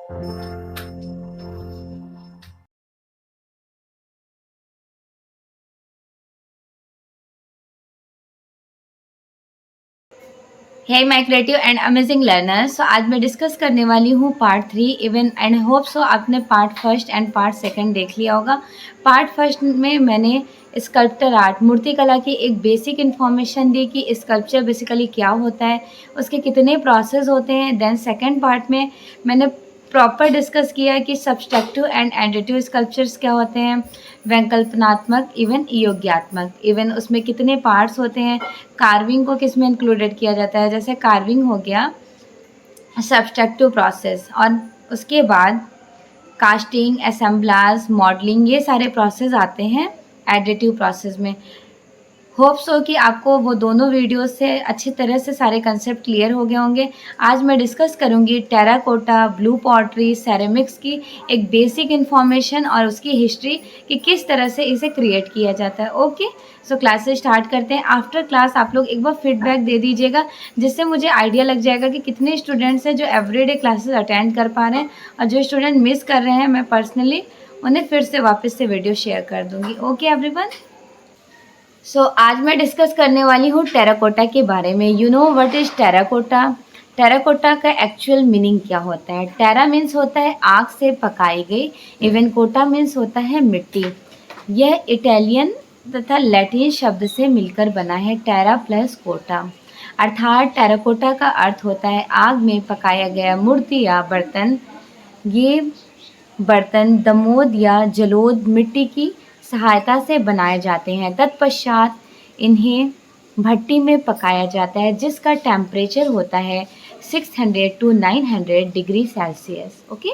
Hey my creative and amazing learners. So आज मैं discuss करने वाली हूँ part 3 even and hope so आपने part first and part second देख लिया होगा। पार्ट फर्स्ट में मैंने स्कल्प्टर आर्ट मूर्ति कला की एक बेसिक इन्फॉर्मेशन दी कि स्कल्पचर बेसिकली क्या होता है, उसके कितने प्रोसेस होते हैं। देन सेकंड पार्ट में मैंने प्रॉपर डिस्कस किया कि सब्सट्रैक्टिव एंड एडिटिव स्कल्पचर्स क्या होते हैं, वैकल्पनात्मक इवन योग्यात्मक, इवन उसमें कितने पार्ट्स होते हैं, कार्विंग को किस में इंक्लूडेड किया जाता है। जैसे कार्विंग हो गया सब्सट्रैक्टिव प्रोसेस, और उसके बाद कास्टिंग, असेंबलाज, मॉडलिंग, ये सारे प्रोसेस आते हैं एडिटिव प्रोसेस में। होप सो कि आपको वो दोनों वीडियो से अच्छी तरह से सारे कंसेप्ट क्लियर हो गए होंगे। आज मैं डिस्कस करूंगी टेराकोटा, ब्लू पॉटरी, सेरेमिक्स की एक बेसिक इन्फॉर्मेशन और उसकी हिस्ट्री कि किस तरह से इसे क्रिएट किया जाता है। ओके, सो क्लासेस स्टार्ट करते हैं। आफ्टर क्लास आप लोग एक बार फीडबैक दे दीजिएगा, जिससे मुझे आइडिया लग जाएगा कि कितने स्टूडेंट्स हैं जो एवरीडे क्लासेस अटेंड कर पा रहे हैं, और जो स्टूडेंट मिस कर रहे हैं मैं पर्सनली उन्हें फिर से वापस से वीडियो शेयर कर दूँगी। Okay everyone. सो आज मैं डिस्कस करने वाली हूँ टेराकोटा के बारे में। You know what is terracotta? Terracotta का एक्चुअल मीनिंग क्या होता है? टेरा मीन्स होता है आग से पकाई गई, इवन कोटा मीन्स होता है मिट्टी। यह इटालियन तथा लैटिन शब्द से मिलकर बना है, टेरा प्लस कोटा। अर्थात टेराकोटा का अर्थ होता है आग में पकाया गया मूर्ति या बर्तन। ये बर्तन दमोद या जलोद मिट्टी की सहायता से बनाए जाते हैं। तत्पश्चात इन्हें भट्टी में पकाया जाता है, जिसका टेम्परेचर होता है 600 to 900 degree Celsius. Okay,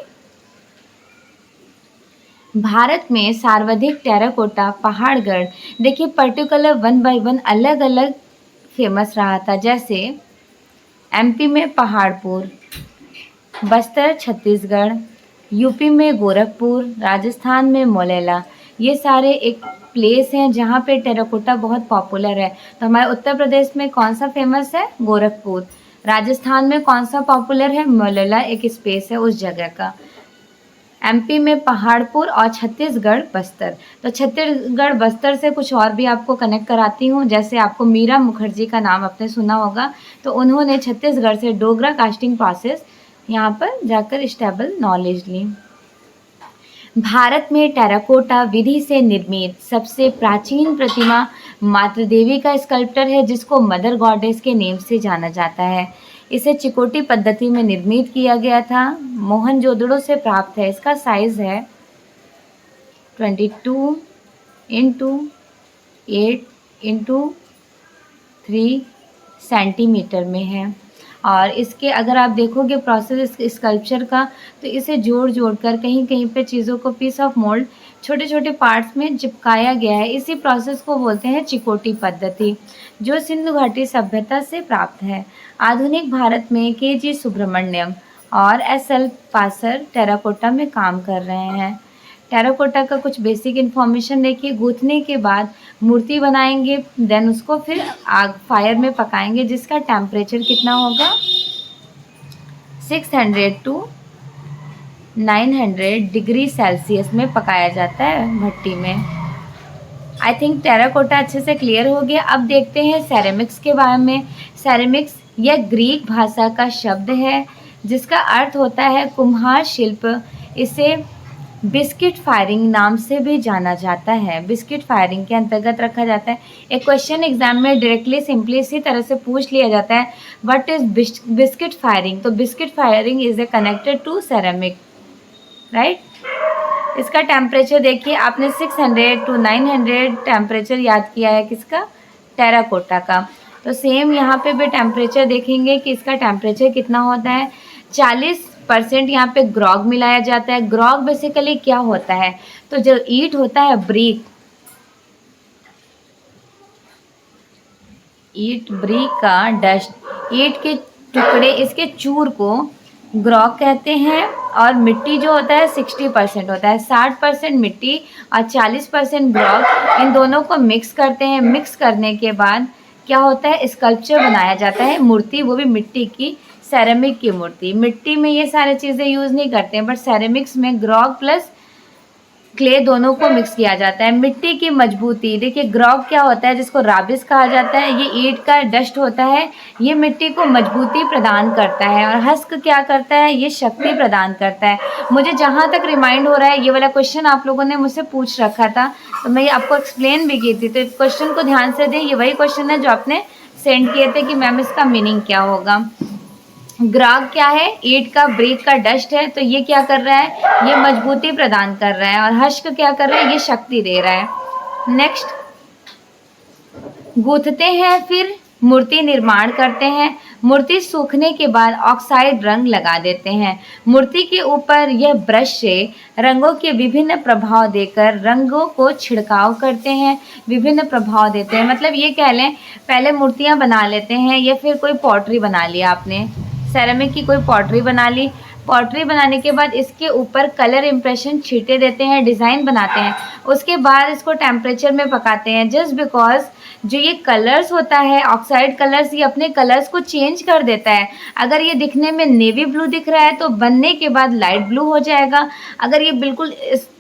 Bharat में सर्वाधिक टेराकोटा पहाड़गढ़, देखिए पर्टिकुलर वन बाय वन अलग अलग फेमस रहा था। जैसे एमपी में पहाड़पुर, बस्तर छत्तीसगढ़, यूपी में गोरखपुर, राजस्थान में मोलेला, ये सारे एक प्लेस हैं जहाँ पे टेराकोटा बहुत पॉपुलर है। तो हमारे उत्तर प्रदेश में कौन सा फेमस है? गोरखपुर। राजस्थान में कौन सा पॉपुलर है? मोलेला एक स्पेस है उस जगह का। एमपी में पहाड़पुर और छत्तीसगढ़ बस्तर। तो छत्तीसगढ़ बस्तर से कुछ और भी आपको कनेक्ट कराती हूँ। जैसे आपको मीरा मुखर्जी का नाम आपने सुना होगा, तो उन्होंने छत्तीसगढ़ से डोगरा कास्टिंग प्रोसेस यहाँ पर जाकर स्टेबल नॉलेज ली। भारत में टेराकोटा विधि से निर्मित सबसे प्राचीन प्रतिमा मातृ देवी का स्कल्प्टर है, जिसको मदर गॉडेस के नेम से जाना जाता है। इसे चिकोटी पद्धति में निर्मित किया गया था, मोहनजोदड़ो से प्राप्त है। इसका साइज है 22 इंटू 8 इंटू 3 सेंटीमीटर में है। और इसके अगर आप देखोगे प्रोसेस इस स्कल्पचर का, तो इसे जोड़ जोड़ कर कहीं कहीं पे चीज़ों को पीस ऑफ मोल्ड छोटे छोटे पार्ट्स में चिपकाया गया है। इसी प्रोसेस को बोलते हैं चिकोटी पद्धति, जो सिंधु घाटी सभ्यता से प्राप्त है। आधुनिक भारत में के.जी. सुब्रमण्यम और एस.एल. पासर टेराकोटा में काम कर रहे हैं। टेराकोटा का कुछ बेसिक इन्फॉर्मेशन देखिए। गूंथने के बाद मूर्ति बनाएंगे, देन उसको फिर आग फायर में पकाएंगे, जिसका टेम्परेचर कितना होगा? 600 to 900 डिग्री सेल्सियस में पकाया जाता है भट्टी में। आई थिंक टेराकोटा अच्छे से क्लियर हो गया। अब देखते हैं सेरेमिक्स के बारे में। सेरेमिक्स यह ग्रीक भाषा का शब्द है, जिसका अर्थ होता है कुम्हार शिल्प। इसे बिस्किट फायरिंग नाम से भी जाना जाता है, बिस्किट फायरिंग के अंतर्गत रखा जाता है। एक क्वेश्चन एग्जाम में डायरेक्टली सिंपली इसी तरह से पूछ लिया जाता है, व्हाट इज बिस्किट फायरिंग? तो biscuit firing is a connected to ceramic, right. इसका टेम्परेचर देखिए, आपने 600 to 900 टेम्परेचर याद किया है किसका? टेराकोटा का। तो सेम यहाँ पे भी टेम्परेचर देखेंगे कि इसका टेम्परेचर कितना होता है। 40% यहाँ पे ग्रॉग मिलाया जाता है। ग्रॉग बेसिकली क्या होता है? तो जो ईंट होता है, ब्रिक, ईंट ब्रिक का डस्ट, ईंट के टुकड़े, इसके चूर को ग्रॉग कहते हैं। और मिट्टी जो होता है 60% होता है, 60% मिट्टी और 40% ग्रॉग, इन दोनों को मिक्स करते हैं। मिक्स करने के बाद क्या होता है? स्कल्पचर बनाया जाता है, मूर्ति, वो भी मिट्टी की सेरेमिक की मूर्ति, मिट्टी में ये सारी चीज़ें यूज़ नहीं करते हैं, बट सेरेमिक्स में ग्रॉग प्लस क्ले दोनों को मिक्स किया जाता है। मिट्टी की मजबूती, देखिए ग्रॉग क्या होता है जिसको राबिस कहा जाता है, ये ईंट का डस्ट होता है, ये मिट्टी को मजबूती प्रदान करता है। और हस्क क्या करता है, ये शक्ति प्रदान करता है। मुझे जहाँ तक रिमाइंड हो रहा है, ये वाला क्वेश्चन आप लोगों ने मुझसे पूछ रखा था, तो मैं ये आपको एक्सप्लेन भी की थी, तो इस क्वेश्चन को ध्यान से दें। ये वही क्वेश्चन है जो आपने सेंड किए थे कि मैम इसका मीनिंग क्या होगा। ग्राग क्या है, ईंट का ब्रिक का डस्ट है, तो ये क्या कर रहा है, ये मजबूती प्रदान कर रहा है। और हश्क क्या कर रहा है, ये शक्ति दे रहा है। नेक्स्ट, गूंथते हैं, फिर मूर्ति निर्माण करते हैं। मूर्ति सूखने के बाद ऑक्साइड रंग लगा देते हैं। मूर्ति के ऊपर यह ब्रश से रंगों के विभिन्न प्रभाव देकर रंगों को छिड़काव करते हैं, विभिन्न प्रभाव देते हैं। मतलब ये कह लें, पहले मूर्तियां बना लेते हैं, या फिर कोई पॉटरी बना लिया आपने, सेरेमिक की कोई पॉटरी बना ली। पॉटरी बनाने के बाद इसके ऊपर कलर इम्प्रेशन छींटे देते हैं, डिज़ाइन बनाते हैं। उसके बाद इसको टेम्परेचर में पकाते हैं, जस्ट बिकॉज जो ये कलर्स होता है, ऑक्साइड कलर्स, ये अपने कलर्स को चेंज कर देता है। अगर ये दिखने में नेवी ब्लू दिख रहा है तो बनने के बाद लाइट ब्लू हो जाएगा। अगर ये बिल्कुल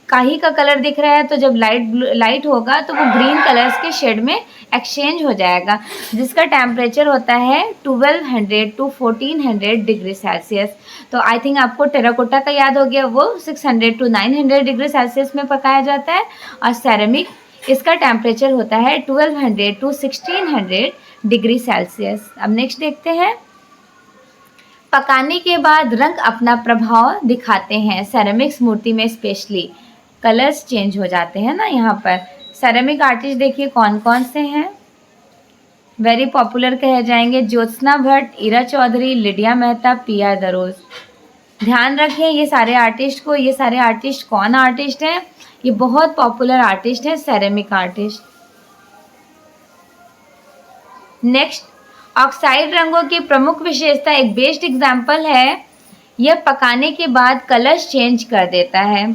काही का कलर दिख रहा है तो जब लाइट होगा तो वो ग्रीन कलर्स के शेड में एक्सचेंज हो जाएगा, जिसका टेम्परेचर होता है 1200 to 1400 डिग्री सेल्सियस। तो आई थिंक आपको टेराकोटा का याद हो गया, वो 600 to 900 डिग्री सेल्सियस में पकाया जाता है। और सेरेमिक, इसका टेम्परेचर होता है 1200 to 1600 डिग्री सेल्सियस। अब नेक्स्ट देखते हैं, पकाने के बाद रंग अपना प्रभाव दिखाते हैं। सेरेमिक्स मूर्ति में स्पेशली कलर्स चेंज हो जाते हैं ना। यहाँ पर सेरेमिक आर्टिस्ट देखिए कौन कौन से हैं, वेरी पॉपुलर कहे जाएंगे, ज्योत्सना भट्ट, ईरा चौधरी, लिडिया मेहता, PR दरोज। ध्यान रखें ये सारे आर्टिस्ट को, ये सारे आर्टिस्ट कौन आर्टिस्ट हैं, ये बहुत पॉपुलर आर्टिस्ट हैं, सेरेमिक आर्टिस्ट। नेक्स्ट, ऑक्साइड रंगों की प्रमुख विशेषता, एक बेस्ट एग्जाम्पल है, यह पकाने के बाद कलर्स चेंज कर देता है।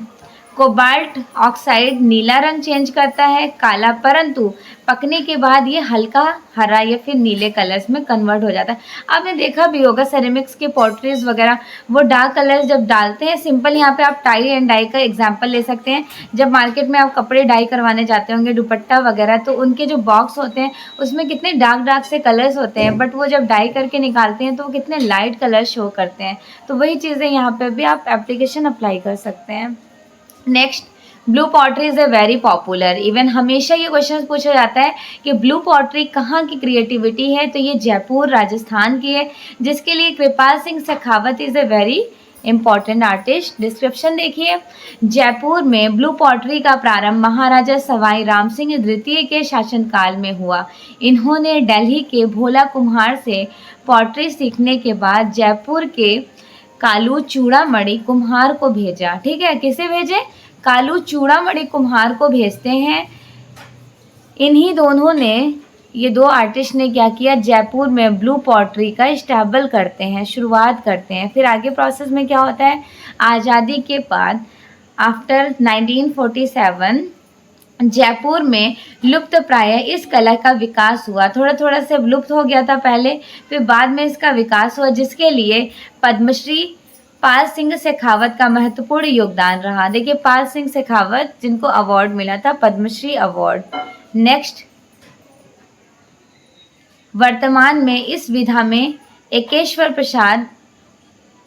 कोबाल्ट ऑक्साइड नीला रंग चेंज करता है, काला, परंतु पकने के बाद ये हल्का हरा या फिर नीले कलर्स में कन्वर्ट हो जाता है। आपने देखा भी होगा सेरेमिक्स के पॉटरीज वगैरह, वो डार्क कलर्स जब डालते हैं, सिंपल यहाँ पे आप टाई एंड डाई का एग्जांपल ले सकते हैं। जब मार्केट में आप कपड़े डाई करवाने जाते होंगे, दुपट्टा वगैरह, तो उनके जो बॉक्स होते हैं उसमें कितने डार्क डार्क से कलर्स होते हैं, बट वो जब डाई करके निकालते हैं तो वो कितने लाइट कलर शो करते हैं। तो वही चीज़ें यहाँ पर भी आप एप्लीकेशन अप्लाई कर सकते हैं। Next, blue pottery is a very popular, even हमेशा ये क्वेश्चन पूछा जाता है कि ब्लू पॉटरी कहाँ की क्रिएटिविटी है, तो ये जयपुर राजस्थान की है, जिसके लिए Kripal Singh Shekhawat is a very important artist. Description देखिए, जयपुर में ब्लू पॉटरी का प्रारंभ महाराजा सवाई राम सिंह द्वितीय के शासनकाल में हुआ। इन्होंने दिल्ली के भोला कुम्हार से पॉटरी सीखने के बाद जयपुर के कालू चूड़ामणि कुम्हार को भेजा। ठीक है, किसे भेजे, कालू चूड़ामणि कुम्हार को भेजते हैं। इन्हीं दोनों ने, ये दो आर्टिस्ट ने क्या किया, जयपुर में ब्लू पॉटरी का स्टैबल करते हैं, शुरुआत करते हैं। फिर आगे प्रोसेस में क्या होता है, आज़ादी के बाद आफ्टर 1947 जयपुर में लुप्त प्राय इस कला का विकास हुआ। थोड़ा थोड़ा से लुप्त हो गया था पहले, फिर बाद में इसका विकास हुआ, जिसके लिए पद्मश्री पाल सिंह शेखावत का महत्वपूर्ण योगदान रहा। देखिए पाल सिंह शेखावत जिनको अवार्ड मिला था, पद्मश्री अवार्ड। नेक्स्ट, वर्तमान में इस विधा में एकेश्वर प्रसाद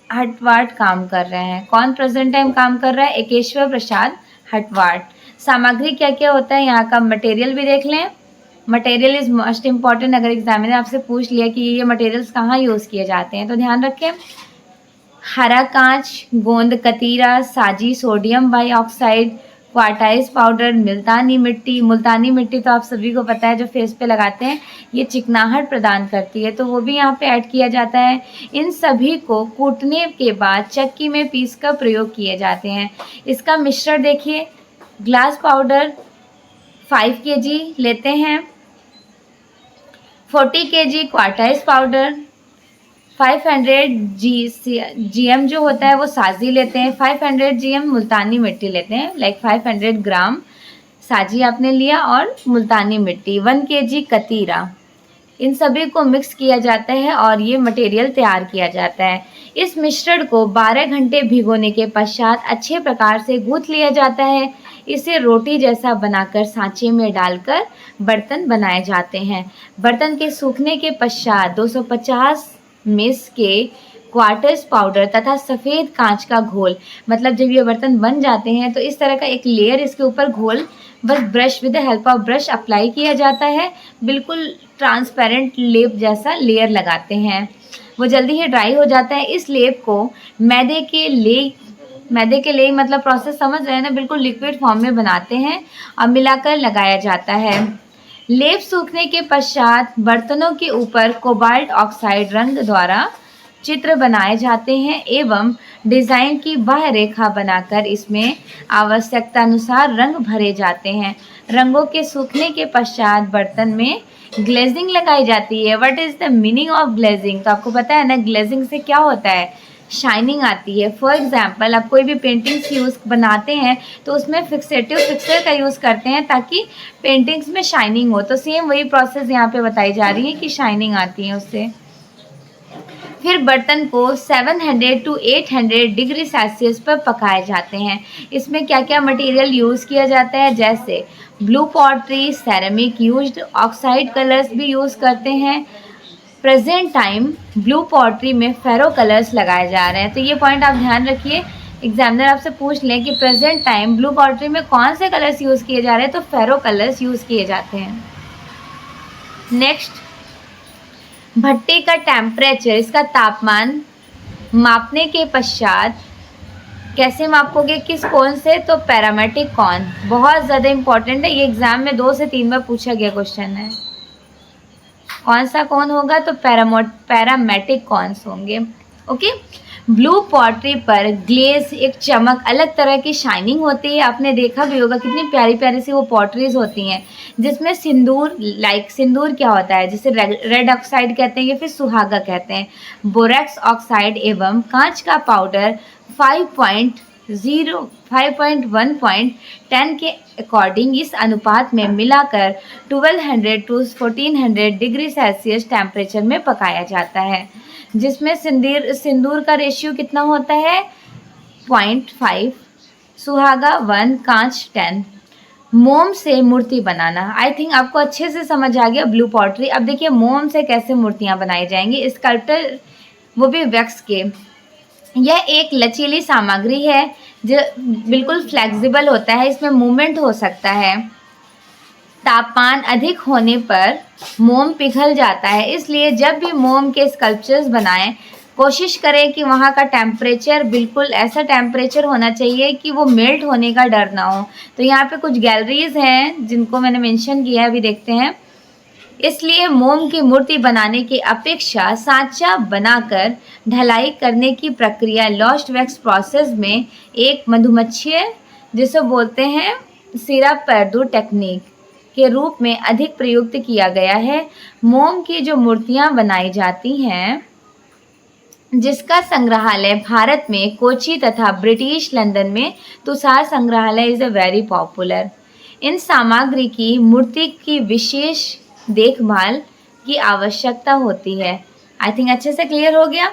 हटवाट काम कर रहे हैं। कौन प्रेजेंट टाइम काम कर रहा है, एकेश्वर प्रसाद हटवाट। सामग्री क्या क्या होता है, यहाँ का मटेरियल भी देख लें। मटेरियल इज़ मोस्ट इम्पॉर्टेंट, अगर एग्जामिनर आपसे पूछ लिया कि ये मटेरियल्स कहाँ यूज़ किए जाते हैं तो ध्यान रखें। हरा कांच, गोंद कतीरा, साजी सोडियम बाईऑक्साइड, क्वार्टाइज पाउडर, मुल्तानी मिट्टी तो आप सभी को पता है जो फेस पे लगाते हैं, ये चिकनाहट प्रदान करती है, तो वो भी यहाँ पे ऐड किया जाता है। इन सभी को कूटने के बाद चक्की में पीस कर प्रयोग किए जाते हैं। इसका मिश्रण देखिए, ग्लास पाउडर 5 kg लेते हैं, 40 kg क्वार्टाइज पाउडर, 500 GM जो होता है वो साजी लेते हैं, 500 GM मुल्तानी मिट्टी लेते हैं, लाइक 500 ग्राम साजी आपने लिया, और मुल्तानी मिट्टी 1 kg कतीरा, इन सभी को मिक्स किया जाता है और ये मटेरियल तैयार किया जाता है। इस मिश्रण को 12 घंटे भिगोने के पश्चात अच्छे प्रकार से गूँथ लिया जाता है। इसे रोटी जैसा बनाकर सांचे में डालकर बर्तन बनाए जाते हैं। बर्तन के सूखने के पश्चात 250 मिस के क्वार्टर्स पाउडर तथा सफ़ेद कांच का घोल, मतलब जब ये बर्तन बन जाते हैं तो इस तरह का एक लेयर इसके ऊपर घोल बस brush with the help of brush apply किया जाता है। बिल्कुल ट्रांसपेरेंट लेप जैसा लेयर लगाते हैं, वो जल्दी ही ड्राई हो जाता है। इस लेप को मैदे के लिए मतलब प्रोसेस समझ रहे हैं ना, बिल्कुल लिक्विड फॉर्म में बनाते हैं और मिलाकर लगाया जाता है। लेप सूखने के पश्चात बर्तनों के ऊपर कोबाल्ट ऑक्साइड रंग द्वारा चित्र बनाए जाते हैं एवं डिज़ाइन की बाह्य रेखा बनाकर इसमें आवश्यकतानुसार रंग भरे जाते हैं। रंगों के सूखने के पश्चात बर्तन में ग्लेजिंग लगाई जाती है। What is the meaning of glazing? तो आपको पता है ना, ग्लेजिंग से क्या होता है, शाइनिंग आती है। फॉर एग्जाम्पल, आप कोई भी पेंटिंग्स यूज़ बनाते हैं तो उसमें फिक्सर का यूज़ करते हैं ताकि पेंटिंग्स में शाइनिंग हो। तो सेम वही प्रोसेस यहाँ पे बताई जा रही है कि शाइनिंग आती है उससे। फिर बर्तन को 700 to 800 डिग्री सेल्सियस पर पकाए जाते हैं। इसमें क्या क्या मटेरियल यूज़ किया जाता है, जैसे blue pottery, ceramic used, oxide colours भी यूज़ करते हैं। प्रेजेंट टाइम ब्लू पॉटरी में फेरो कलर्स लगाए जा रहे हैं। तो ये पॉइंट आप ध्यान रखिए, एग्जामिनर आपसे पूछ लें कि प्रेजेंट टाइम ब्लू पॉटरी में कौन से कलर्स यूज़ किए जा रहे हैं, तो फेरो कलर्स यूज़ किए जाते हैं। नेक्स्ट, भट्टी का टेम्परेचर, इसका तापमान मापने के पश्चात कैसे मापोगे, किस कोण से, तो पैरामेट्रिक कोण। बहुत ज़्यादा इंपॉर्टेंट है, ये एग्जाम में 2 से 3 बार पूछा गया क्वेश्चन है। कौन सा कोण होगा, तो पैरामेट्रिक कोन्स होंगे। ओके। ब्लू पॉटरी पर ग्लेज, एक चमक, अलग तरह की शाइनिंग होती है। आपने देखा भी होगा कितनी प्यारी प्यारी सी वो पॉटरीज होती हैं जिसमें सिंदूर, सिंदूर क्या होता है, जिसे रेड ऑक्साइड कहते हैं या फिर सुहागा कहते हैं, बोरेक्स ऑक्साइड एवं कांच का पाउडर 5.10 के अकॉर्डिंग इस अनुपात में मिलाकर 1200 to 1400 डिग्री सेल्सियस टेम्परेचर में पकाया जाता है, जिसमें सिंदूर का रेशियो कितना होता है, 0.5, सुहागा 1, कांच 10। मोम से मूर्ति बनाना, आई थिंक आपको अच्छे से समझ आ गया ब्लू पॉटरी। अब देखिए मोम से कैसे मूर्तियाँ बनाई जाएंगी, स्कल्पटर वो भी वैक्स के। यह एक लचीली सामग्री है जो बिल्कुल फ्लेक्सिबल होता है, इसमें मूवमेंट हो सकता है। तापमान अधिक होने पर मोम पिघल जाता है, इसलिए जब भी मोम के स्कल्पचर्स बनाएं कोशिश करें कि वहाँ का टेम्परेचर बिल्कुल ऐसा टेम्परेचर होना चाहिए कि वो मेल्ट होने का डर ना हो। तो यहाँ पे कुछ गैलरीज हैं जिनको मैंने मेंशन किया है, अभी देखते हैं। इसलिए मोम की मूर्ति बनाने की अपेक्षा सांचा बनाकर ढलाई करने की प्रक्रिया लॉस्ट वैक्स प्रोसेस में एक मधुमक्खी, जिसे बोलते हैं सिरप परदू टेक्निक, के रूप में अधिक प्रयुक्त किया गया है। मोम की जो मूर्तियां बनाई जाती हैं, जिसका संग्रहालय भारत में कोची तथा ब्रिटिश लंदन में तुषार संग्रहालय इज़ अ वेरी पॉपुलर। इन सामग्री की मूर्ति की विशेष देखभाल की आवश्यकता होती है। आई थिंक अच्छे से क्लियर हो गया।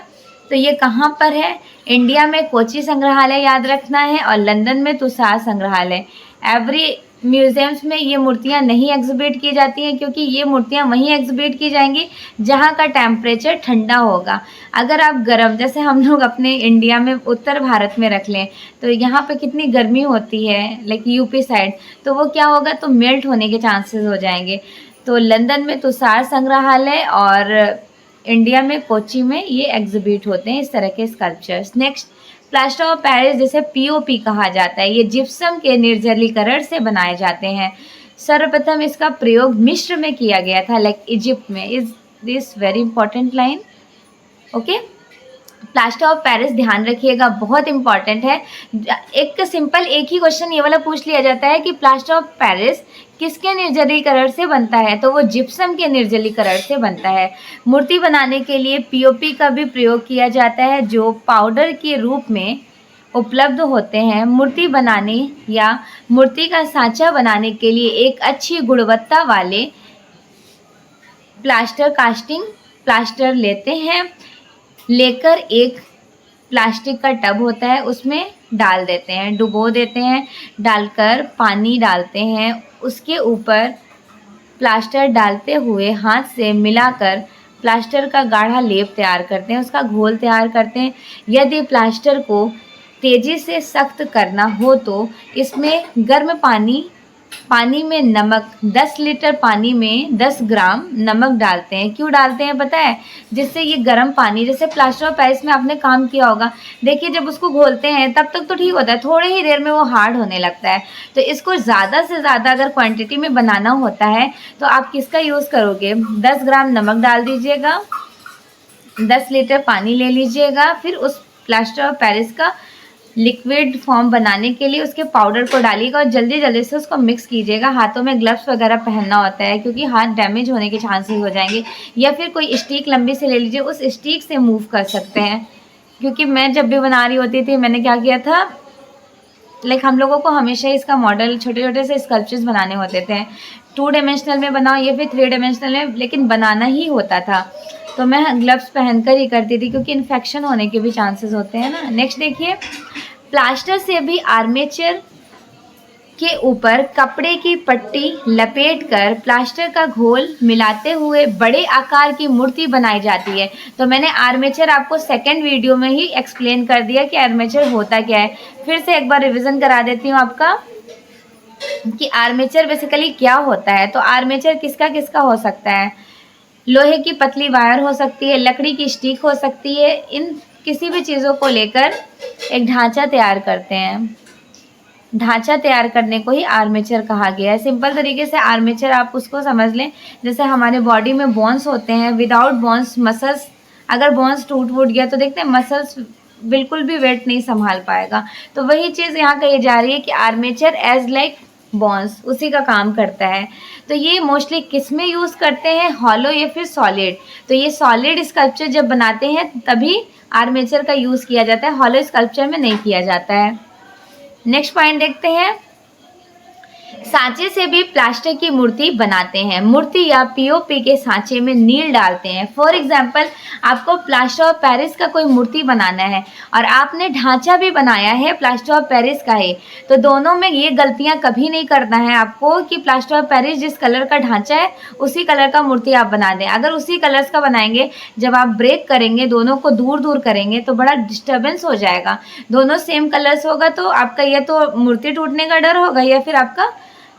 तो ये कहाँ पर है, इंडिया में कोची संग्रहालय याद रखना है और लंदन में तुषार संग्रहालय। एवरी म्यूजियम्स में ये मूर्तियाँ नहीं एग्जिबिट की जाती हैं, क्योंकि ये मूर्तियाँ वहीं एग्जिबिट की जाएंगी जहाँ का टेम्परेचर ठंडा होगा। अगर आप गर्म, जैसे हम लोग अपने इंडिया में उत्तर भारत में रख लें तो यहाँ पे कितनी गर्मी होती है, लाइक यूपी साइड, तो वो क्या होगा, तो मेल्ट होने के चांसेस हो जाएंगे। तो लंदन में तुषार संग्रहालय और इंडिया में कोची में ये एग्जिबिट होते हैं इस तरह के sculptures. Next, plaster of Paris, जिसे पीओपी कहा जाता है, ये जिप्सम के निर्जलीकरण से बनाए जाते हैं। सर्वप्रथम इसका प्रयोग मिस्र में किया गया था, लाइक इजिप्ट में। Is this very important line? Okay. Plaster of Paris ध्यान रखिएगा, बहुत इंपॉर्टेंट है। एक सिंपल एक ही क्वेश्चन ये वाला पूछ लिया जाता है कि प्लास्टर ऑफ पेरिस किसके निर्जलीकरण से बनता है, तो वो जिप्सम के निर्जलीकरण से बनता है। मूर्ति बनाने के लिए पीओपी का भी प्रयोग किया जाता है, जो पाउडर के रूप में उपलब्ध होते हैं। मूर्ति बनाने या मूर्ति का सांचा बनाने के लिए एक अच्छी गुणवत्ता वाले प्लास्टर कास्टिंग, प्लास्टर लेते हैं, लेकर एक प्लास्टिक का टब होता है उसमें डाल देते हैं, डुबो देते हैं, डालकर पानी डालते हैं, उसके ऊपर प्लास्टर डालते हुए हाथ से मिलाकर प्लास्टर का गाढ़ा लेप तैयार करते हैं, उसका घोल तैयार करते हैं। यदि प्लास्टर को तेज़ी से सख्त करना हो तो इसमें गर्म पानी में नमक, 10 लीटर पानी में 10 ग्राम नमक डालते हैं। क्यों डालते हैं पता है? जिससे ये गर्म पानी, जैसे प्लास्टर ऑफ पेरिस में आपने काम किया होगा, देखिए जब उसको घोलते हैं तब तक तो ठीक होता है, थोड़े ही देर में वो हार्ड होने लगता है। तो इसको ज़्यादा से ज़्यादा अगर क्वांटिटी में बनाना होता है तो आप किसका यूज़ करोगे? 10 ग्राम नमक डाल दीजिएगा, 10 लीटर पानी ले लीजिएगा, फिर उस प्लास्टर ऑफ पेरिस का लिक्विड फॉर्म बनाने के लिए उसके पाउडर को डालिएगा और जल्दी जल्दी से उसको मिक्स कीजिएगा। हाथों में ग्लव्स वगैरह पहनना होता है क्योंकि हाथ डैमेज होने के चांसेस हो जाएंगे। या फिर कोई स्टिक लंबी से ले लीजिए, उस स्टिक से मूव कर सकते हैं। क्योंकि मैं जब भी बना रही होती थी, मैंने क्या किया था, हम लोगों को हमेशा इसका मॉडल छोटे छोटे से स्कल्पचर्स बनाने होते थे, 2 डायमेंशनल में बनाओ या फिर 3 डायमेंशनल में, लेकिन बनाना ही होता था। तो मैं ग्लव्स पहनकर ही करती थी क्योंकि इन्फेक्शन होने के भी चांसेस होते हैं ना। नेक्स्ट देखिए, प्लास्टर से भी आर्मेचर के ऊपर कपड़े की पट्टी लपेटकर प्लास्टर का घोल मिलाते हुए बड़े आकार की मूर्ति बनाई जाती है। तो मैंने आर्मेचर आपको सेकंड वीडियो में ही एक्सप्लेन कर दिया कि आर्मेचर होता क्या है। फिर से एक बार रिवीजन करा देती हूँ आपका कि आर्मेचर बेसिकली क्या होता है। तो आर्मेचर किसका किसका हो सकता है? लोहे की पतली वायर हो सकती है, लकड़ी की स्टिक हो सकती है। इन किसी भी चीज़ों को लेकर एक ढांचा तैयार करते हैं। ढांचा तैयार करने को ही आर्मेचर कहा गया है। सिंपल तरीके से आर्मेचर आप उसको समझ लें, जैसे हमारे बॉडी में बोन्स होते हैं, विदाउट बोन्स मसल्स, अगर बोन्स टूट फूट गया तो देखते हैं मसल्स बिल्कुल भी वेट नहीं संभाल पाएगा। तो वही चीज़ यहाँ कही जा रही है कि आर्मेचर एज लाइक बोन्स उसी का काम करता है। तो ये मोस्टली किस में यूज़ करते हैं? हॉलो या फिर सॉलिड। तो ये सॉलिड स्कल्पचर जब बनाते हैं तभी आर्मेचर का यूज़ किया जाता है, हॉलो स्कल्पचर में नहीं किया जाता है। नेक्स्ट पॉइंट देखते हैं, सांचे से भी प्लास्टर की मूर्ति बनाते हैं। मूर्ति या पीओपी के सांचे में नील डालते हैं। फॉर एग्जाम्पल, आपको प्लास्टर ऑफ पेरिस का कोई मूर्ति बनाना है और आपने ढांचा भी बनाया है प्लास्टर ऑफ पेरिस का ही, तो दोनों में ये गलतियां कभी नहीं करना है आपको कि प्लास्टर ऑफ पेरिस जिस कलर का ढांचा है उसी कलर का मूर्ति आप बना दें। अगर उसी कलर्स का बनाएंगे, जब आप ब्रेक करेंगे, दोनों को दूर दूर करेंगे तो बड़ा डिस्टर्बेंस हो जाएगा। दोनों सेम कलर्स होगा तो आपका या तो मूर्ति टूटने का डर होगा या फिर आपका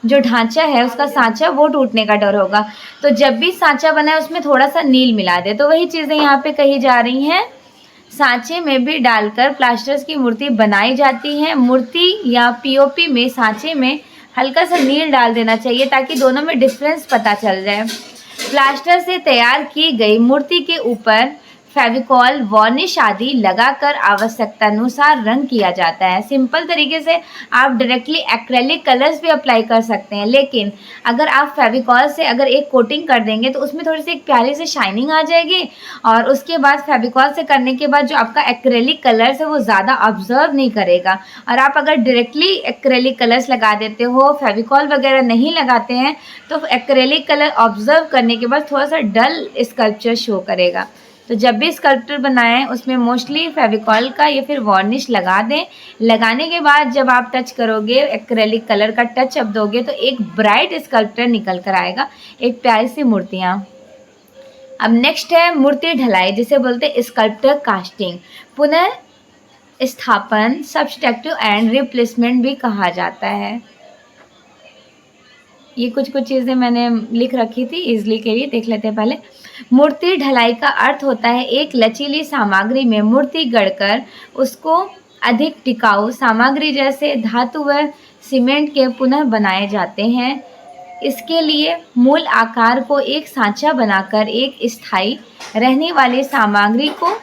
जो ढांचा है उसका सांचा वो टूटने का डर होगा। तो जब भी सांचा बनाए उसमें थोड़ा सा नील मिला दे। तो वही चीज़ें यहाँ पे कही जा रही हैं, सांचे में भी डालकर प्लास्टर्स की मूर्ति बनाई जाती है। मूर्ति या पीओपी में सांचे में हल्का सा नील डाल देना चाहिए ताकि दोनों में डिफरेंस पता चल जाए। प्लास्टर से तैयार की गई मूर्ति के ऊपर फेविकॉल, वार्निश आदि लगाकर आवश्यकतानुसार रंग किया जाता है। सिंपल तरीके से आप डायरेक्टली एक्रेलिक कलर्स भी अप्लाई कर सकते हैं, लेकिन अगर आप फेविकॉल से अगर एक कोटिंग कर देंगे तो उसमें थोड़ी सी एक प्यारी सी शाइनिंग आ जाएगी और उसके बाद फेविकॉल से करने के बाद जो आपका एक्रेलिक कलर्स है वो ज़्यादा ऑब्जर्व नहीं करेगा। और आप अगर डायरेक्टली एक्रेलिक कलर्स लगा देते हो, फेविकॉल वगैरह नहीं लगाते हैं, तो एक्रेलिक कलर ऑब्जर्व करने के बाद थोड़ा सा डल स्कल्पचर शो करेगा। तो जब भी स्कल्पचर बनाएं उसमें मोस्टली फेविकॉल का या फिर वार्निश लगा दें। लगाने के बाद जब आप टच करोगे, एक्रेलिक कलर का टच अप दोगे तो एक ब्राइट स्कल्पचर निकल कर आएगा, एक प्यारी सी मूर्तियाँ। अब नेक्स्ट है मूर्ति ढलाई, जिसे बोलते हैं स्कल्पचर कास्टिंग। पुनः स्थापन, सब्सट्रैक्टिव एंड रिप्लेसमेंट भी कहा जाता है। ये कुछ चीज़ें मैंने लिख रखी थी इजली के लिए, देख लेते हैं पहले। मूर्ति ढलाई का अर्थ होता है एक लचीली सामग्री में मूर्ति गढ़कर उसको अधिक टिकाऊ सामग्री जैसे धातु व सीमेंट के पुनः बनाए जाते हैं। इसके लिए मूल आकार को एक सांचा बनाकर एक स्थायी रहने वाली सामग्री को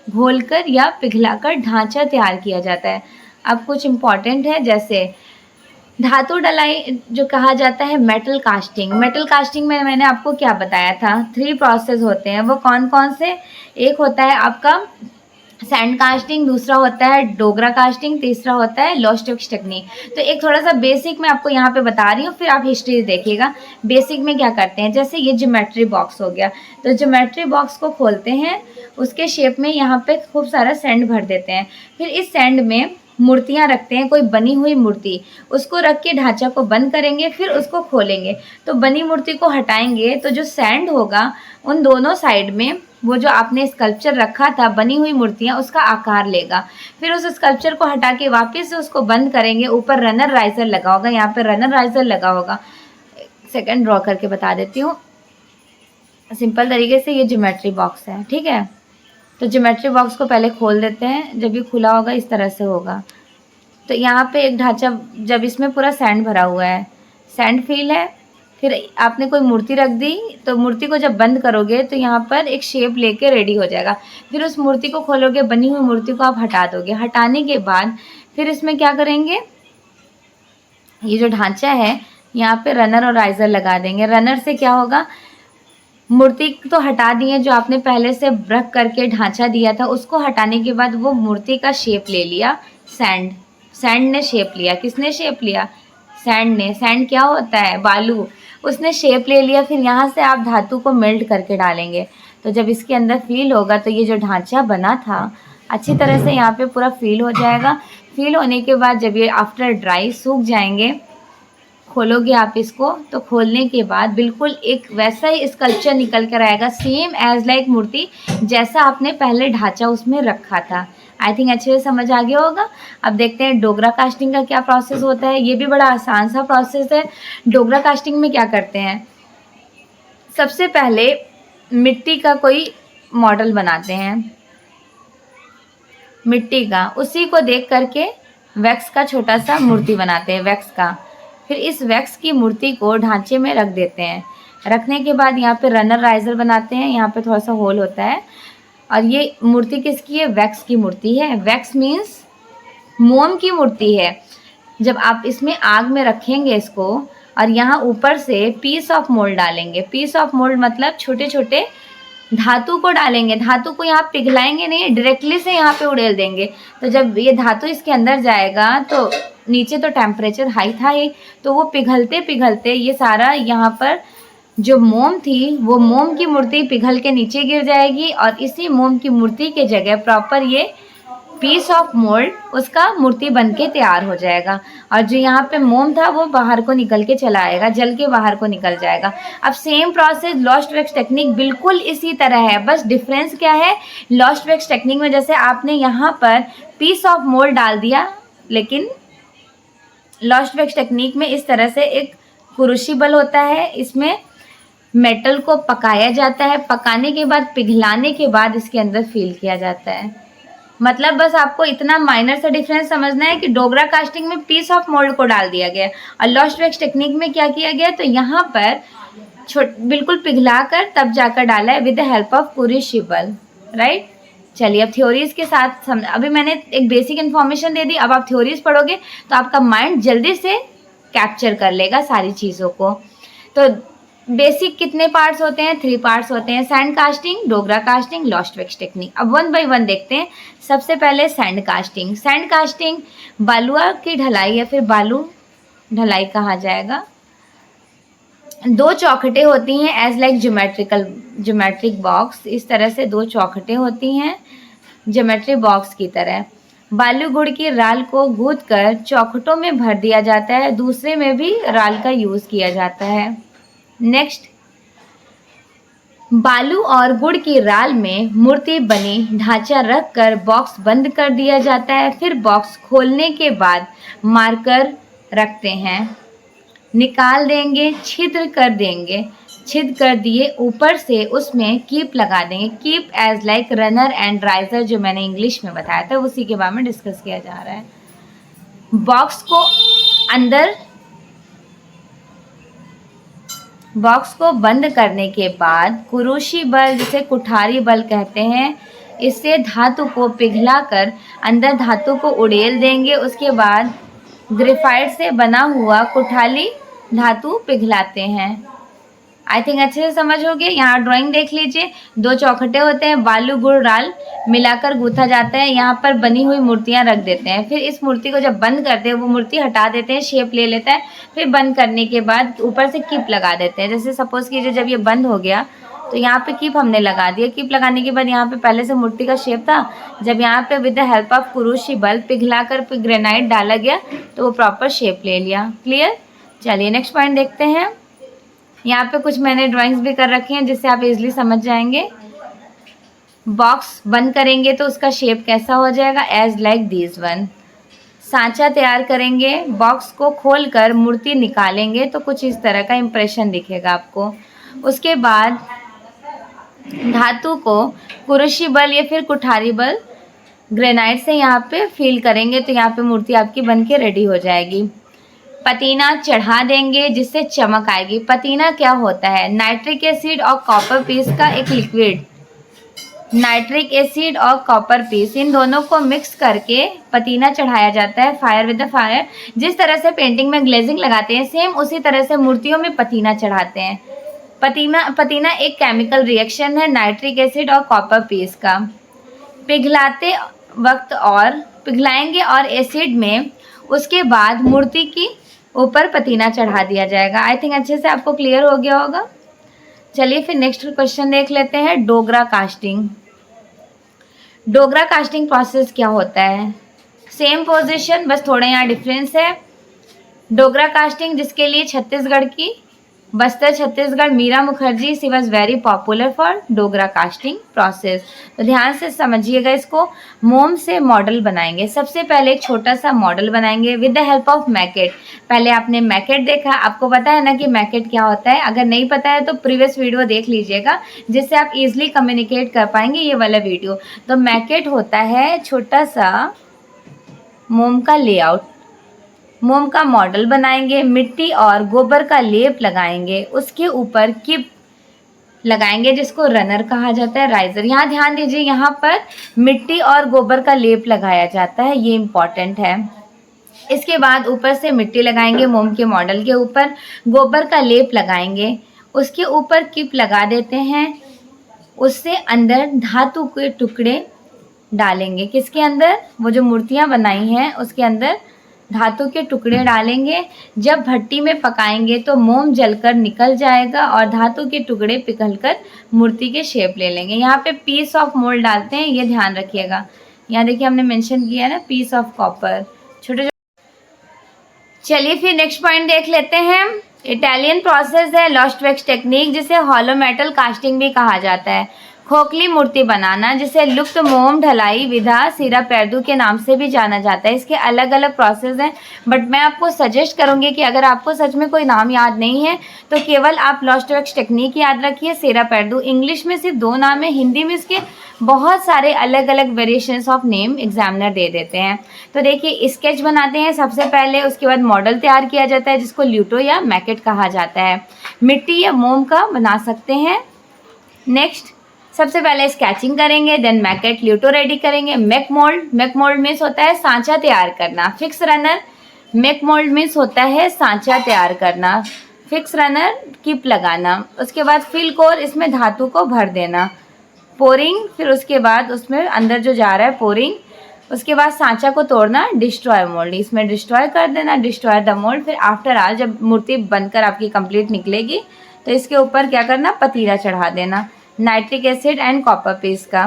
घोलकर या पिघलाकर ढांचा तैयार किया जाता है। अब कुछ इम्पॉर्टेंट है, जैसे धातु डलाई जो कहा जाता है मेटल कास्टिंग। मेटल कास्टिंग में मैंने आपको क्या बताया था, 3 प्रोसेस होते हैं। वो कौन कौन से? एक होता है आपका सैंड कास्टिंग, दूसरा होता है डोगरा कास्टिंग, तीसरा होता है लॉस्ट वेक्स टेक्निक। तो एक थोड़ा सा बेसिक मैं आपको यहाँ पे बता रही हूँ, फिर आप हिस्ट्री देखिएगा। बेसिक में क्या करते हैं, जैसे ये ज्योमेट्री बॉक्स हो गया, तो ज्योमेट्री बॉक्स को खोलते हैं, उसके शेप में यहाँ पे खूब सारा सैंड भर देते हैं। फिर इस सैंड में मूर्तियाँ रखते हैं, कोई बनी हुई मूर्ति, उसको रख के ढांचा को बंद करेंगे, फिर उसको खोलेंगे तो बनी मूर्ति को हटाएंगे तो जो सैंड होगा उन दोनों साइड में वो जो आपने स्कल्पचर रखा था, बनी हुई मूर्तियाँ, उसका आकार लेगा। फिर उस स्कल्पचर को हटा के वापस से उसको बंद करेंगे, ऊपर रनर राइजर लगा होगा, यहाँ पे रनर राइजर लगा होगा। सेकंड ड्रॉ करके बता देती हूँ सिंपल तरीके से। ये ज्योमेट्री बॉक्स है, ठीक है। तो ज्योमेट्री बॉक्स को पहले खोल देते हैं, जब ये खुला होगा इस तरह से होगा। तो यहाँ पे एक ढांचा, जब इसमें पूरा सैंड भरा हुआ है, सैंड फील है, फिर आपने कोई मूर्ति रख दी, तो मूर्ति को जब बंद करोगे तो यहाँ पर एक शेप लेके रेडी हो जाएगा। फिर उस मूर्ति को खोलोगे, बनी हुई मूर्ति को आप हटा दोगे। हटाने के बाद फिर इसमें क्या करेंगे, ये जो ढांचा है यहाँ पे रनर और राइजर लगा देंगे। रनर से क्या होगा, मूर्ति तो हटा दिए, जो आपने पहले से रख करके ढांचा दिया था उसको हटाने के बाद वो मूर्ति का शेप ले लिया सैंड। सैंड ने शेप लिया, किसने शेप लिया, सैंड ने। सैंड क्या होता है, बालू, उसने शेप ले लिया। फिर यहाँ से आप धातु को मेल्ट करके डालेंगे, तो जब इसके अंदर फील होगा तो ये जो ढांचा बना था अच्छी तरह से यहाँ पे पूरा फील हो जाएगा। फील होने के बाद जब ये आफ्टर ड्राई सूख जाएंगे, खोलोगे आप इसको, तो खोलने के बाद बिल्कुल एक वैसा ही स्कल्पचर निकल कर आएगा, सेम एज लाइक मूर्ति जैसा आपने पहले ढांचा उसमें रखा था। आई थिंक अच्छे से समझ आ गया होगा। अब देखते हैं डोगरा कास्टिंग का क्या प्रोसेस होता है। ये भी बड़ा आसान सा प्रोसेस है। डोगरा कास्टिंग में क्या करते हैं, सबसे पहले मिट्टी का कोई मॉडल बनाते हैं, मिट्टी का, उसी को देख करके वैक्स का छोटा सा मूर्ति बनाते हैं, वैक्स का। फिर इस वैक्स की मूर्ति को ढांचे में रख देते हैं। रखने के बाद यहाँ पे रनर राइजर बनाते हैं, यहाँ पे थोड़ा सा होल होता है। और ये मूर्ति किसकी है, वैक्स की मूर्ति है। वैक्स मीन्स मोम की मूर्ति है। जब आप इसमें आग में रखेंगे इसको, और यहाँ ऊपर से पीस ऑफ मोल्ड डालेंगे। पीस ऑफ मोल्ड मतलब छोटे छोटे धातु को डालेंगे। धातु को यहाँ पिघलाएंगे नहीं, डायरेक्टली से यहाँ पे उड़ेल देंगे। तो जब ये धातु इसके अंदर जाएगा तो नीचे तो टेम्परेचर हाई था ही, तो वो पिघलते पिघलते ये सारा यहाँ पर जो मोम थी वो मोम की मूर्ति पिघल के नीचे गिर जाएगी, और इसी मोम की मूर्ति के जगह प्रॉपर ये पीस ऑफ मोल्ड उसका मूर्ति बन के तैयार हो जाएगा। और जो यहाँ पे मोम था वो बाहर को निकल के चला आएगा, जल के बाहर को निकल जाएगा। अब same process lost wax technique बिल्कुल इसी तरह है, बस डिफरेंस क्या है, लॉस्ट वैक्स टेक्निक में जैसे आपने यहाँ पर पीस ऑफ मोल्ड डाल दिया, लेकिन लॉस्ट वैक्स टेक्निक में इस तरह से एक क्रूसिबल होता है, इसमें मेटल को पकाया जाता है, पकाने के बाद पिघलाने के बाद इसके अंदर फील किया जाता है। मतलब बस आपको इतना माइनर सा डिफरेंस समझना है कि डोगरा कास्टिंग में पीस ऑफ मोल्ड को डाल दिया गया और लॉस्ट वैक्स टेक्निक में क्या किया गया, तो यहाँ पर बिल्कुल पिघला कर तब जाकर डाला है with the help of crucible, right. चलिए अब थ्योरीज के साथ अभी मैंने एक बेसिक इन्फॉर्मेशन दे दी, अब आप थ्योरीज पढ़ोगे तो आपका माइंड जल्दी से कैप्चर कर लेगा सारी चीज़ों को। तो बेसिक कितने पार्ट्स होते हैं, 3 पार्ट्स होते हैं, sand casting, Dogra casting, lost wax technique. अब 1 बाय 1 देखते हैं। सबसे पहले सैंड कास्टिंग। सैंड कास्टिंग बालुआ की ढलाई या फिर बालू ढलाई कहा जाएगा। 2 चौखटें होती हैं एज लाइक ज्योमेट्रिक बॉक्स, इस तरह से 2 चौखटें होती हैं ज्योमेट्री बॉक्स की तरह। बालू गुड़ की राल को गूंथ कर चौखटों में भर दिया जाता है, दूसरे में भी राल का यूज़ किया जाता है। नेक्स्ट, बालू और गुड़ की राल में मूर्ति बनी ढांचा रख कर बॉक्स बंद कर दिया जाता है। फिर बॉक्स खोलने के बाद मार्कर रखते हैं, निकाल देंगे, छिद्र कर देंगे, छिद्र कर दिए ऊपर से उसमें कीप लगा देंगे। Keep as like runner and riser, जो मैंने इंग्लिश में बताया था उसी के बारे में डिस्कस किया जा रहा है। बॉक्स को बंद करने के बाद क्रूसिबल, जिसे कुठारी बल कहते हैं, इससे धातु को पिघलाकर अंदर धातु को उड़ेल देंगे। उसके बाद ग्रेफाइट से बना हुआ कुठाली धातु पिघलाते हैं। आई थिंक अच्छे से समझ हो गए। यहाँ ड्राइंग देख लीजिए, 2 चौखटे होते हैं, बालू गुड़ डाल मिलाकर गूथा जाता है, यहाँ पर बनी हुई मूर्तियाँ रख देते हैं। फिर इस मूर्ति को जब बंद करते हैं वो मूर्ति हटा देते हैं, शेप ले लेता है। फिर बंद करने के बाद ऊपर से किप लगा देते हैं। जैसे सपोज कीजिए जब ये बंद हो गया तो यहाँ पे किप हमने लगा दिया। किप लगाने के बाद यहाँ पे पहले से मूर्ति का शेप था, जब यहाँ पे with the help of crucible पिघलाकर ग्रेनाइट डाला गया तो वो प्रॉपर शेप ले लिया। क्लियर? चलिए नेक्स्ट पॉइंट देखते हैं। यहाँ पे कुछ मैंने ड्राइंग्स भी कर रखी हैं जिससे आप इजीली समझ जाएंगे। बॉक्स बंद करेंगे तो उसका शेप कैसा हो जाएगा, एज लाइक दिस वन। सांचा तैयार करेंगे, बॉक्स को खोलकर मूर्ति निकालेंगे तो कुछ इस तरह का इम्प्रेशन दिखेगा आपको। उसके बाद धातु को क्रूसिबल या फिर कुठारी बल ग्रेनाइट से यहाँ पे फिल करेंगे तो यहाँ पे मूर्ति आपकी बन के रेडी हो जाएगी। पतीना चढ़ा देंगे जिससे चमक आएगी। पतीना क्या होता है, नाइट्रिक एसिड और कॉपर पीस का एक लिक्विड। नाइट्रिक एसिड और कॉपर पीस इन दोनों को मिक्स करके पतीना चढ़ाया जाता है, फायर विद द फायर। जिस तरह से पेंटिंग में ग्लेजिंग लगाते हैं सेम उसी तरह से मूर्तियों में पतीना चढ़ाते हैं। पतीना एक केमिकल रिएक्शन है नाइट्रिक एसिड और कॉपर पीस का। पिघलाते वक्त और पिघलाएंगे और एसिड में, उसके बाद मूर्ति की ऊपर पतीना चढ़ा दिया जाएगा। आई थिंक अच्छे से आपको क्लियर हो गया होगा। चलिए फिर नेक्स्ट क्वेश्चन देख लेते हैं, Dogra casting. Dogra casting process क्या होता है, सेम पोजीशन बस थोड़ा यहाँ डिफरेंस है। डोगरा कास्टिंग जिसके लिए छत्तीसगढ़ की Bastar Chhattisgarh Meera Mukherjee she was very popular for Dhokra casting process. तो ध्यान से समझिएगा इसको। मोम से मॉडल बनाएंगे, सबसे पहले एक छोटा सा मॉडल बनाएंगे with the help of Macat. पहले आपने मैकेट देखा, आपको पता है ना कि मैकेट क्या होता है। अगर नहीं पता है तो प्रीवियस वीडियो देख लीजिएगा जिससे आप इजीली कम्युनिकेट कर पाएंगे ये वाला वीडियो। तो मैकेट होता है छोटा सा मोम का लेआउट। मोम का मॉडल बनाएंगे, मिट्टी और गोबर का लेप लगाएंगे, उसके ऊपर किप लगाएंगे जिसको रनर कहा जाता है, राइजर। यहाँ ध्यान दीजिए, यहाँ पर मिट्टी और गोबर का लेप लगाया जाता है, ये इम्पॉर्टेंट है। इसके बाद ऊपर से मिट्टी लगाएंगे, मोम के मॉडल के ऊपर गोबर का लेप लगाएंगे, उसके ऊपर किप लगा देते हैं, उससे अंदर धातु के टुकड़े डालेंगे। किसके अंदर, वो जो मूर्तियाँ बनाई हैं उसके अंदर धातु के टुकड़े डालेंगे। जब भट्टी में पकाएंगे तो मोम जलकर निकल जाएगा और धातु के टुकड़े पिघलकर मूर्ति के शेप ले लेंगे। यहाँ पे पीस ऑफ मोल्ड डालते हैं, ये ध्यान रखिएगा। यहाँ देखिए हमने मेंशन किया है ना, पीस ऑफ कॉपर, छोटे। चलिए फिर नेक्स्ट पॉइंट देख लेते हैं। इटालियन प्रोसेस है लॉस्ट वैक्स टेक्निक, जिसे हॉलो मेटल कास्टिंग भी कहा जाता है। खोखली मूर्ति बनाना जिसे लुप्त मोम ढलाई विधा सीरा पैरदू के नाम से भी जाना जाता है। इसके अलग अलग प्रोसेस हैं, बट मैं आपको सजेस्ट करूंगी कि अगर आपको सच में कोई नाम याद नहीं है तो केवल आप लॉस्ट वैक्स टेक्निक याद रखिए, सीरा पैरदू। इंग्लिश में सिर्फ 2 नाम है, हिंदी में इसके बहुत सारे अलग अलग वेरिएशंस ऑफ नेम एग्जामिनर दे देते हैं। तो देखिए स्केच बनाते हैं सबसे पहले, उसके बाद मॉडल तैयार किया जाता है जिसको ल्यूटो या मैकेट कहा जाता है। मिट्टी या मोम का बना सकते हैं। नेक्स्ट सबसे पहले स्केचिंग करेंगे, देन मैकेट ल्यूटो रेडी करेंगे। मेक मोल्ड मीन्स होता है सांचा तैयार करना। Fix runner, make mould means होता है सांचा तैयार करना। फिक्स रनर किप लगाना। उसके बाद फिल कोर, इसमें धातु को भर देना। पोरिंग, फिर उसके बाद उसमें अंदर जो जा रहा है पोरिंग। उसके बाद सांचा को तोड़ना, डिस्ट्रॉय मोल्ड, इसमें डिस्ट्रॉय कर देना, डिस्ट्रॉय द मोल्ड। फिर आफ्टर ऑल जब मूर्ति बनकर आपकी कंप्लीट निकलेगी तो इसके ऊपर क्या करना, पतीला चढ़ा देना nitric acid and copper piece का।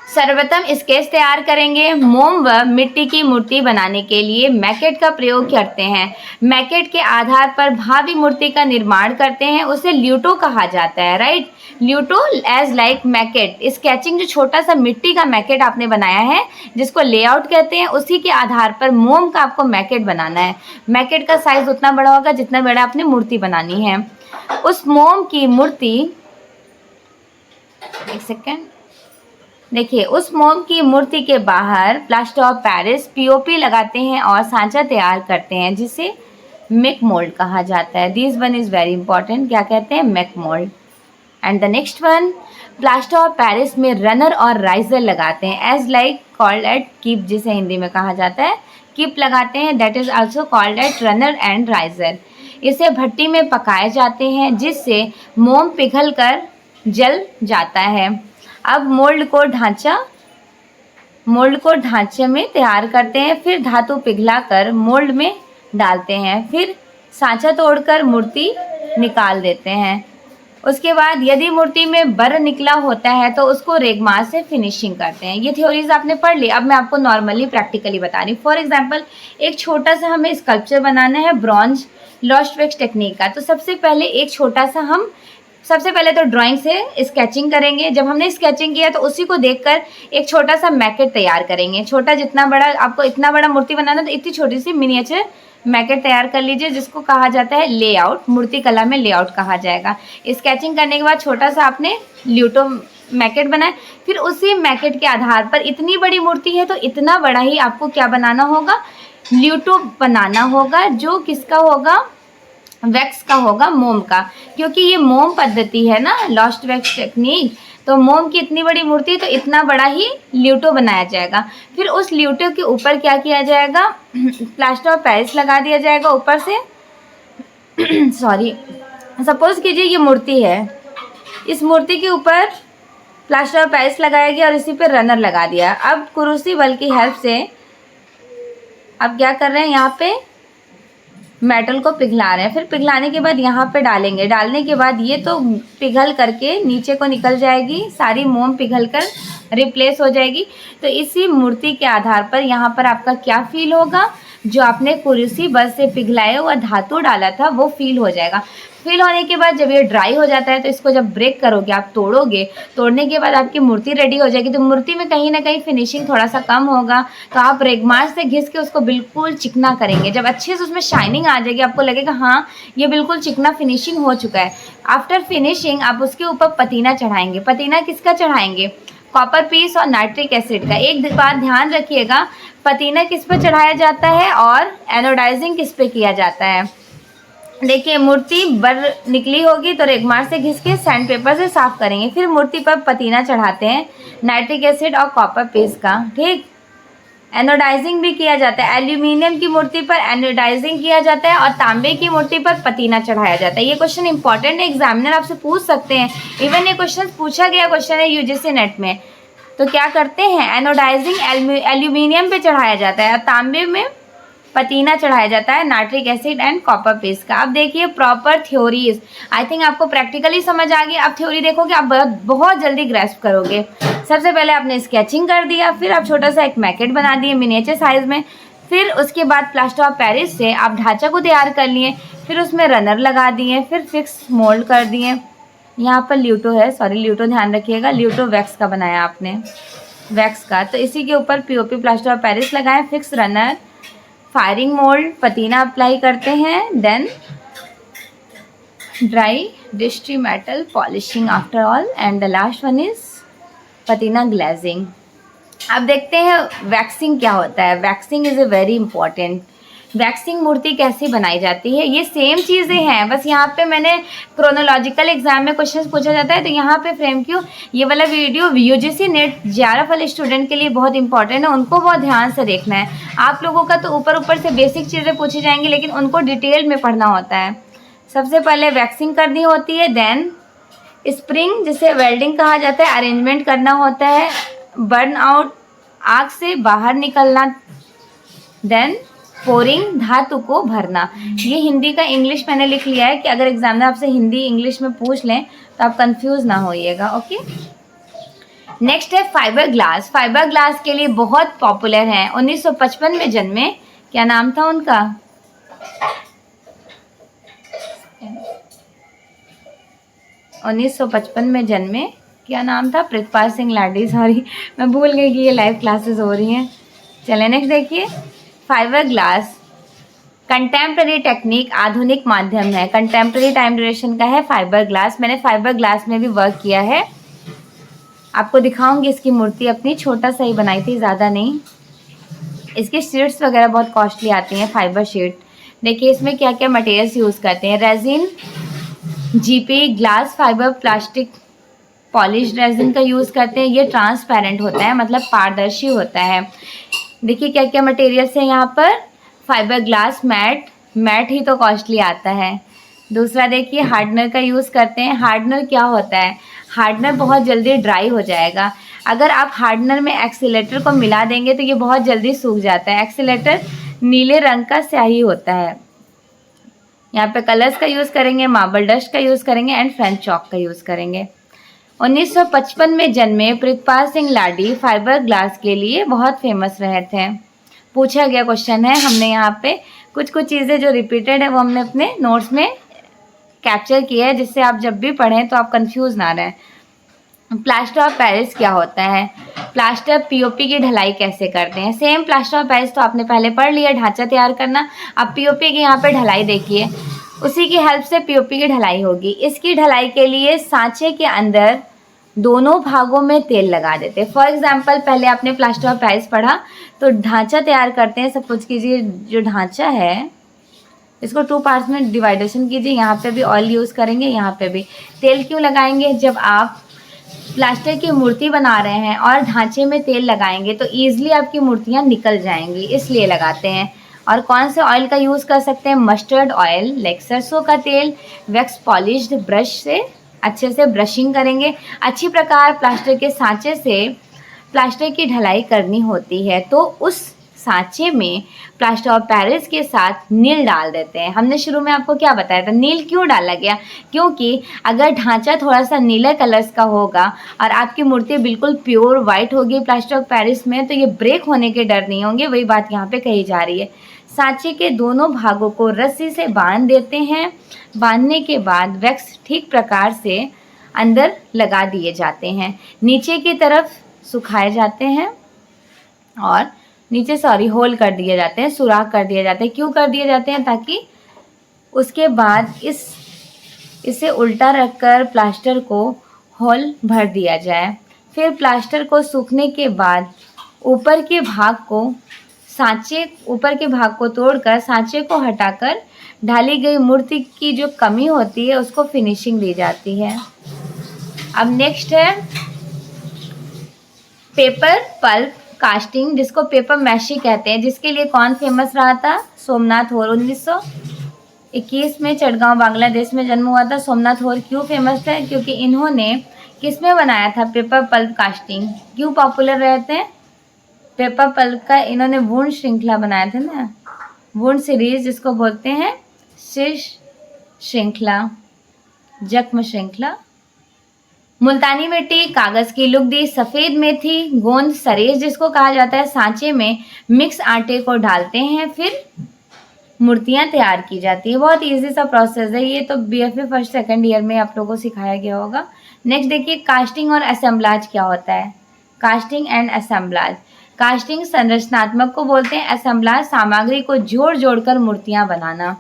सर्वप्रथम स्केच तैयार करेंगे। मोम व मिट्टी की मूर्ति बनाने के लिए मैकेट का प्रयोग करते हैं। मैकेट के आधार पर भावी मूर्ति का निर्माण करते हैं, उसे ल्यूटो कहा जाता है, राइट। ल्यूटो एज लाइक मैकेट। स्केचिंग जो छोटा सा मिट्टी का मैकेट आपने बनाया है जिसको लेआउट कहते हैं, उसी के आधार पर मोम का आपको मैकेट बनाना है। मैकेट का साइज उतना बड़ा होगा जितना बड़ा आपने मूर्ति बनानी है। उस मोम की मूर्ति, एक सेकेंड, देखिए उस मोम की मूर्ति के बाहर प्लास्टर ऑफ पेरिस पीओपी लगाते हैं और सांचा तैयार करते हैं जिसे मेक मोल्ड कहा जाता है। This one is very important, क्या कहते हैं, make mould. And the next one, plaster of Paris में रनर और राइजर लगाते हैं, as like called at keep, जिसे हिंदी में कहा जाता है किप लगाते हैं, that is also called at runner and riser. इसे भट्टी में पकाए जाते हैं जिससे मोम पिघल कर जल जाता है। अब मोल्ड को ढांचे में तैयार करते हैं, फिर धातु पिघलाकर मोल्ड में डालते हैं, फिर सांचा तोड़कर मूर्ति निकाल देते हैं। उसके बाद यदि मूर्ति में बर निकला होता है तो उसको रेगमार से फिनिशिंग करते हैं। ये थ्योरीज आपने पढ़ ली। अब मैं आपको नॉर्मली प्रैक्टिकली बता रही हूँ। फॉर एग्जांपल एक छोटा सा हमें स्कल्पचर बनाना है ब्रॉन्ज लॉस्ट वैक्स टेक्निक का। तो सबसे पहले तो ड्राइंग से स्केचिंग करेंगे। जब हमने स्केचिंग किया तो उसी को देखकर एक छोटा सा मैकेट तैयार करेंगे। छोटा जितना बड़ा आपको इतना बड़ा मूर्ति बनाना तो इतनी छोटी सी मिनिएचर मैकेट तैयार कर लीजिए, जिसको कहा जाता है लेआउट। मूर्ति कला में लेआउट कहा जाएगा। स्केचिंग करने के बाद छोटा सा आपने ल्यूटो मैकेट बनाए, फिर उसी मैकेट के आधार पर इतनी बड़ी मूर्ति है तो इतना बड़ा ही आपको क्या बनाना होगा, ल्यूटो बनाना होगा, जो किसका होगा, वैक्स का होगा, मोम का। क्योंकि ये मोम पद्धति है ना, लॉस्ट वैक्स टेक्निक, तो मोम की इतनी बड़ी मूर्ति तो इतना बड़ा ही ल्यूटो बनाया जाएगा। फिर उस ल्यूटो के ऊपर क्या किया जाएगा, प्लास्टर ऑफ पेरिस लगा दिया जाएगा ऊपर से। सॉरी, सपोज कीजिए ये मूर्ति है, इस मूर्ति के ऊपर प्लास्टर ऑफ पेरिस लगाया गया और इसी पे रनर लगा दिया। अब क्रूसिबल की हेल्प से अब क्या कर रहे हैं, यहाँ पे मेटल को पिघला रहे हैं। फिर पिघलाने के बाद यहाँ पे डालेंगे। डालने के बाद ये तो पिघल करके नीचे को निकल जाएगी, सारी मोम पिघल कर रिप्लेस हो जाएगी। तो इसी मूर्ति के आधार पर यहाँ पर आपका क्या फील होगा, जो आपने क्रूसिबल से पिघलाया हुआ धातु डाला था वो फील हो जाएगा। फील होने के बाद जब ये ड्राई हो जाता है तो इसको जब ब्रेक करोगे, आप तोड़ोगे, तोड़ने के बाद आपकी मूर्ति रेडी हो जाएगी। तो मूर्ति में कहीं ना कहीं फिनिशिंग थोड़ा सा कम होगा, तो आप रेगमार से घिस के उसको बिल्कुल चिकना करेंगे। जब अच्छे से उसमें शाइनिंग आ जाएगी, आपको लगेगा हाँ ये बिल्कुल चिकना फिनिशिंग हो चुका है। आफ्टर फिनिशिंग आप उसके ऊपर पतीना चढ़ाएंगे। पतीना किसका चढ़ाएंगे, कॉपर पीस और नाइट्रिक एसिड का। एक बात ध्यान रखिएगा, पतीना किस पे चढ़ाया जाता है और एनोडाइजिंग किस पे किया जाता है। देखिए मूर्ति बर निकली होगी तो रेगमार से घिस के सैंड पेपर से साफ करेंगे। फिर मूर्ति पर पतीना चढ़ाते हैं नाइट्रिक एसिड और कॉपर पेस्ट का। ठीक, एनोडाइजिंग भी किया जाता है। एल्यूमिनियम की मूर्ति पर एनोडाइजिंग किया जाता है और तांबे की मूर्ति पर पतीना चढ़ाया जाता है। ये क्वेश्चन इंपॉर्टेंट है, एग्जामिनर आपसे पूछ सकते हैं। इवन ये क्वेश्चन पूछा गया क्वेश्चन है यूजीसी नेट में। तो क्या करते हैं, एनोडाइजिंग एल्यूमिनियम पे चढ़ाया जाता है और तांबे में पतीना चढ़ाया जाता है nitric acid and copper paste का। अब देखिए प्रॉपर थ्योरीज, आई थिंक आपको प्रैक्टिकली समझ आ गई। आप थ्योरी देखोगे आप बहुत जल्दी ग्रैस्प करोगे। सबसे पहले आपने स्केचिंग कर दिया, फिर आप छोटा सा एक मैकेट बना दिए मिनिएचर साइज में, फिर उसके बाद प्लास्टर ऑफ पेरिस से आप ढांचा को तैयार कर लिए, फिर उसमें रनर लगा दिए, फिर फिक्स मोल्ड कर दिए। यहाँ पर ल्यूटो है, सॉरी ल्यूटो ध्यान रखिएगा, ल्यूटो वैक्स का बनाया आपने, वैक्स का। तो इसी के ऊपर पीओपी प्लास्टर ऑफ पेरिस लगाएं, fix runner, firing mould, patina apply करते हैं, then dry destroy metal polishing after all, and the last one is patina glazing. अब देखते हैं वैक्सिंग क्या होता है। Waxing is a very important. Waxing मूर्ति कैसे बनाई जाती है, ये सेम चीज़ें हैं, बस यहाँ पे मैंने क्रोनोलॉजिकल एग्जाम में क्वेश्चंस पूछा जाता है तो यहाँ पे फ्रेम क्यों। ये वाला वीडियो यूजीसी नेट JRF वाले स्टूडेंट के लिए बहुत इंपॉर्टेंट है, उनको बहुत ध्यान से देखना है। आप लोगों का तो ऊपर ऊपर से बेसिक चीज़ें पूछी जाएंगी, लेकिन उनको डिटेल में पढ़ना होता है। सबसे पहले वैक्सिंग करनी होती है, देन स्प्रिंग जिसे वेल्डिंग कहा जाता है, अरेंजमेंट करना होता है, बर्न आउट आग से बाहर निकलना, देन पोरिंग धातु को भरना। ये हिंदी का इंग्लिश मैंने लिख लिया है कि अगर एग्जामिनर आपसे हिंदी इंग्लिश में पूछ लें तो आप कंफ्यूज ना होइएगा। ओके, नेक्स्ट है फाइबर ग्लास। फाइबर ग्लास के लिए बहुत पॉपुलर हैं। 1955 में जन्मे, क्या नाम था उनका, 1955 में जन्मे, क्या नाम था, प्रितपाल सिंह लाडी। सॉरी मैं भूल गई कि ये लाइव क्लासेस हो रही हैं। चलें नेक्स्ट देखिए, फाइबर ग्लास कंटेम्प्रेरी टेक्निक, आधुनिक माध्यम है। कंटेम्प्रेरी टाइम ड्यूरेशन का है फाइबर ग्लास। मैंने फाइबर ग्लास में भी वर्क किया है, आपको दिखाऊंगी इसकी मूर्ति अपनी, छोटा सा ही बनाई थी, ज़्यादा नहीं। इसकी शीट्स वगैरह बहुत कॉस्टली आती हैं, फाइबर शीट। देखिए इसमें क्या क्या मटेरियल्स यूज़ करते हैं, resin, GP, glass fibre, plastic, polish resin का यूज़ करते हैं। ये ट्रांसपेरेंट होता है, मतलब पारदर्शी होता है। देखिए क्या क्या मटेरियल्स हैं यहाँ पर, फाइबर ग्लास मैट, मैट ही तो कॉस्टली आता है। दूसरा देखिए हार्डनर का यूज़ करते हैं। हार्डनर क्या होता है? हार्डनर बहुत जल्दी ड्राई हो जाएगा। अगर आप हार्डनर में एक्सीलेटर को मिला देंगे तो ये बहुत जल्दी सूख जाता है। एक्सीलेटर नीले रंग का स्याही होता है। यहाँ पे कलर्स का यूज़ करेंगे, मार्बल डस्ट का यूज़ करेंगे एंड फ्रेंच चॉक का यूज़ करेंगे। 1955 में जन्मे प्रितपाल सिंह लाडी फाइबर ग्लास के लिए बहुत फेमस रहे थे। पूछा गया क्वेश्चन है, हमने यहाँ पे कुछ चीज़ें जो रिपीटेड है वो हमने अपने नोट्स में कैप्चर किया है, जिससे आप जब भी पढ़ें तो आप कंफ्यूज ना रहें। प्लास्टर ऑफ पेरिस क्या होता है? प्लास्टर पीओपी की ढलाई कैसे करते हैं? सेम प्लास्टर ऑफ पेरिस तो आपने पहले पढ़ लिया, ढांचा तैयार करना। अब पीओपी की यहाँ पे ढलाई देखिए, उसी की हेल्प से पीओपी की ढलाई होगी। इसकी ढलाई के लिए सांचे के अंदर दोनों भागों में तेल लगा देते हैं। फॉर एग्जाम्पल पहले आपने प्लास्टर ऑफ पेरिस पढ़ा, तो ढांचा तैयार करते हैं। सपोज कीजिए जो ढांचा है इसको 2 पार्ट्स में डिवाइडेशन कीजिए। यहाँ पे भी ऑयल यूज़ करेंगे, यहाँ पे भी। तेल क्यों लगाएंगे? जब आप प्लास्टर की मूर्ति बना रहे हैं और ढांचे में तेल लगाएंगे तो ईजिली आपकी मूर्तियाँ निकल जाएंगी, इसलिए लगाते हैं। और कौन से ऑयल का यूज़ कर सकते हैं? मस्टर्ड ऑयल, लाइक सरसों का तेल। वैक्स पॉलिश्ड ब्रश से अच्छे से ब्रशिंग करेंगे। अच्छी प्रकार प्लास्टर के सांचे से प्लास्टर की ढलाई करनी होती है, तो उस सांचे में प्लास्टर ऑफ पेरिस के साथ नील डाल देते हैं। हमने शुरू में आपको क्या बताया था? नील क्यों डाला गया? क्योंकि अगर ढांचा थोड़ा सा नीले कलर्स का होगा और आपकी मूर्ति बिल्कुल प्योर वाइट होगी प्लास्टर ऑफ पेरिस में, तो ये ब्रेक होने के डर नहीं होंगे। वही बात यहाँ पे कही जा रही है। सांचे के दोनों भागों को रस्सी से बांध देते हैं। बांधने के बाद वैक्स ठीक प्रकार से अंदर लगा दिए जाते हैं। नीचे की तरफ सुखाए जाते हैं और नीचे होल कर दिए जाते हैं, सुराख कर दिए जाते हैं। क्यों कर दिए जाते हैं? ताकि उसके बाद इसे उल्टा रखकर प्लास्टर को होल भर दिया जाए। फिर प्लास्टर को सूखने के बाद ऊपर के भाग को तोड़कर सांचे को हटाकर ढाली गई मूर्ति की जो कमी होती है उसको फिनिशिंग दी जाती है। अब नेक्स्ट है पेपर पल्प कास्टिंग, जिसको पेपर मैशी कहते हैं, जिसके लिए कौन फेमस रहा था? सोमनाथ होर। 1921 में चटगांव बांग्लादेश में जन्म हुआ था। सोमनाथ होर क्यों फेमस है? क्योंकि इन्होंने किस में बनाया था पेपर पल्प कास्टिंग? क्यों पॉपुलर रहे थे? पेपर पल्प का इन्होंने वुंड श्रृंखला बनाया था ना, वुंड सीरीज, जिसको बोलते हैं शीर्ष श्रृंखला, जख्म श्रृंखला। मुल्तानी मिट्टी कागज़ की लुगदी, सफ़ेद मेथी, गोंद सरेज जिसको कहा जाता है, सांचे में मिक्स आटे को डालते हैं, फिर मूर्तियाँ तैयार की जाती है। बहुत इजी सा प्रोसेस है ये, तो बीएफए फर्स्ट सेकंड ईयर में आप लोगों को सिखाया गया होगा। नेक्स्ट देखिए कास्टिंग और असेंबलाज क्या होता है? Casting and असेंबलाज। कास्टिंग संरचनात्मक को बोलते हैं, असेंबलाज सामग्री को जोड़ कर मूर्तियाँ बनाना।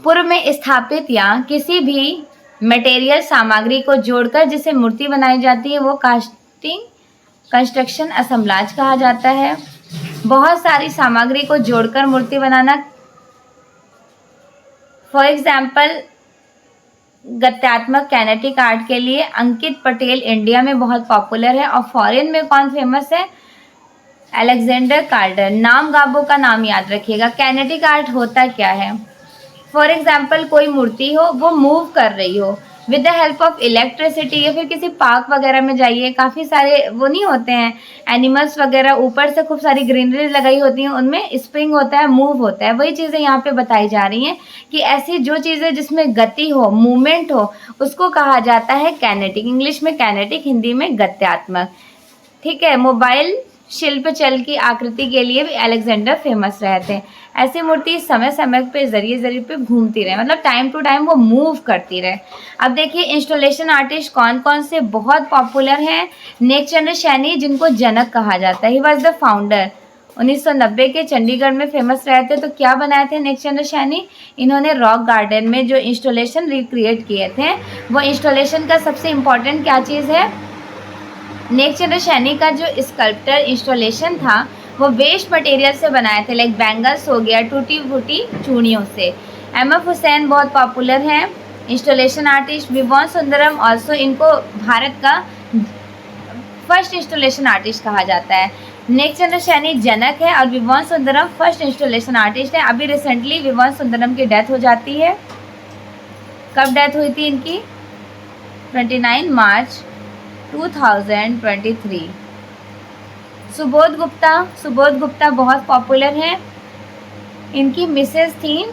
पूर्व में स्थापित या किसी भी मटेरियल सामग्री को जोड़कर जिसे मूर्ति बनाई जाती है वो कास्टिंग कंस्ट्रक्शन असेंबलाज कहा जाता है। बहुत सारी सामग्री को जोड़कर मूर्ति बनाना, फॉर एग्जाम्पल गत्यात्मक कैनेटिक आर्ट के लिए अंकित पटेल इंडिया में बहुत पॉपुलर है। और फॉरेन में कौन फेमस है? अलेक्जेंडर कार्डर। नाम गाबो का नाम याद रखिएगा। कैनेटिक आर्ट होता क्या है? फॉर एग्जाम्पल कोई मूर्ति हो, वो मूव कर रही हो with the help of electricity, या फिर किसी पार्क वगैरह में जाइए, काफ़ी सारे वो नहीं होते हैं एनिमल्स वगैरह, ऊपर से खूब सारी ग्रीनरी लगाई होती हैं, उनमें स्प्रिंग होता है, मूव होता है। वही चीज़ें यहाँ पे बताई जा रही हैं कि ऐसी जो चीज़ें जिसमें गति हो, मूवमेंट हो, उसको कहा जाता है कैनेटिक। इंग्लिश में कैनेटिक, हिंदी में गत्यात्मक। ठीक है। मोबाइल शिल्प चल की आकृति के लिए भी अलेक्जेंडर फेमस रहे थे। ऐसी मूर्ति समय समय पे जरिए पे घूमती रहे, मतलब टाइम टू टाइम वो मूव करती रहे। अब देखिए इंस्टॉलेशन आर्टिस्ट कौन कौन से बहुत पॉपुलर हैं। नेकचंद्र सैनी, जिनको जनक कहा जाता है, ही वॉज द फाउंडर। 1990 के चंडीगढ़ में फेमस रहे थे। तो क्या बनाए थे नेकचंद्र सैनी? इन्होंने रॉक गार्डन में जो इंस्टॉलेशन रिक्रिएट किए थे, वो इंस्टॉलेशन का सबसे इम्पॉर्टेंट क्या चीज़ है? नेकचंद्र सैनी का जो स्कल्प्टर इंस्टॉलेशन था वो वेस्ट मटेरियल से बनाए थे, लाइक बैंगल्स हो गया, टूटी फूटी चूड़ियों से। एम.एफ. हुसैन बहुत पॉपुलर हैं इंस्टॉलेशन आर्टिस्ट। विवोन सुंदरम ऑल्सो, इनको भारत का फर्स्ट इंस्टॉलेशन आर्टिस्ट कहा जाता है। नेक्स्ट चंद्र सैनी जनक है और Vivan Sundaram first installation artist है। अभी रिसेंटली विवान सुंदरम की डेथ हो जाती है। कब डेथ हुई थी इनकी? 29 मार्च 2023। सुबोध गुप्ता बहुत पॉपुलर हैं। इनकी मिसेस थी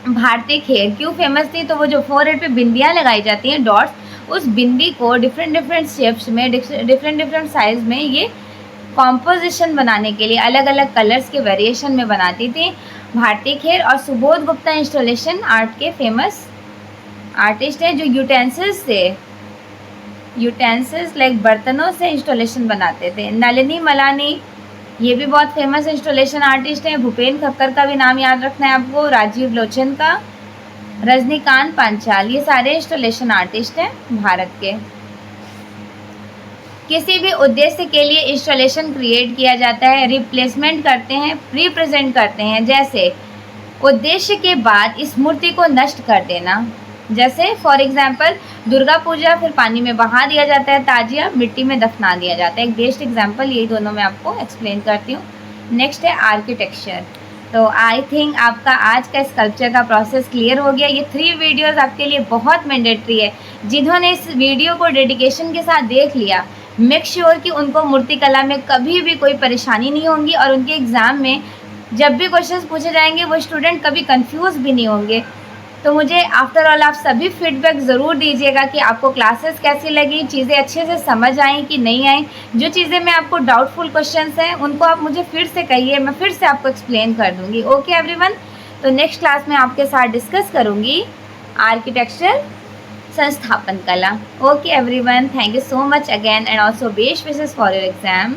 भारती खेर। क्यों फेमस थी? तो वो जो फोरहेड पे बिंदियाँ लगाई जाती हैं, डॉट्स, उस बिंदी को डिफरेंट शेप्स में, डिफरेंट साइज में ये कॉम्पोजिशन बनाने के लिए अलग अलग कलर्स के वेरिएशन में बनाती थी भारती खेर। और सुबोध गुप्ता इंस्टॉलेशन आर्ट के फेमस आर्टिस्ट हैं जो यूटेंसिल्स लाइक बर्तनों से इंस्टॉलेशन बनाते थे। नलिनी मलानी ये भी बहुत फेमस इंस्टॉलेशन आर्टिस्ट हैं। भूपेन खक्कर का भी नाम याद रखना है आपको, राजीव लोचन का, रजनीकांत पांचाल, ये सारे इंस्टॉलेशन आर्टिस्ट हैं भारत के। किसी भी उद्देश्य के लिए इंस्टॉलेशन क्रिएट किया जाता है, रिप्लेसमेंट करते हैं, रिप्रेजेंट करते हैं। जैसे उद्देश्य के बाद इस मूर्ति को नष्ट कर देना, जैसे फॉर एग्जाम्पल दुर्गा पूजा, फिर पानी में बहा दिया जाता है, ताजिया मिट्टी में दफना दिया जाता है। एक बेस्ट एग्जाम्पल यही दोनों मैं आपको एक्सप्लेन करती हूँ। नेक्स्ट है आर्किटेक्चर। तो आई थिंक आपका आज का स्कल्पचर का प्रोसेस क्लियर हो गया। ये 3 वीडियोज़ आपके लिए बहुत मैंडेटरी है। जिन्होंने इस वीडियो को डेडिकेशन के साथ देख लिया, मेक श्योर कि उनको मूर्तिकला में कभी भी कोई परेशानी नहीं होगी और उनके एग्ज़ाम में जब भी क्वेश्चंस पूछे जाएंगे वो स्टूडेंट कभी कंफ्यूज भी नहीं होंगे। तो मुझे आफ्टर ऑल आप सभी फीडबैक ज़रूर दीजिएगा कि आपको क्लासेस कैसी लगी, चीज़ें अच्छे से समझ आई कि नहीं आई। जो चीज़ें मैं आपको डाउटफुल क्वेश्चंस हैं उनको आप मुझे फिर से कहिए, मैं फिर से आपको एक्सप्लेन कर दूँगी। ओके एवरीवन, तो नेक्स्ट क्लास में आपके साथ डिस्कस करूँगी आर्किटेक्चर संस्थापन कला। Okay everyone, thank you so much again and also best wishes for your exam.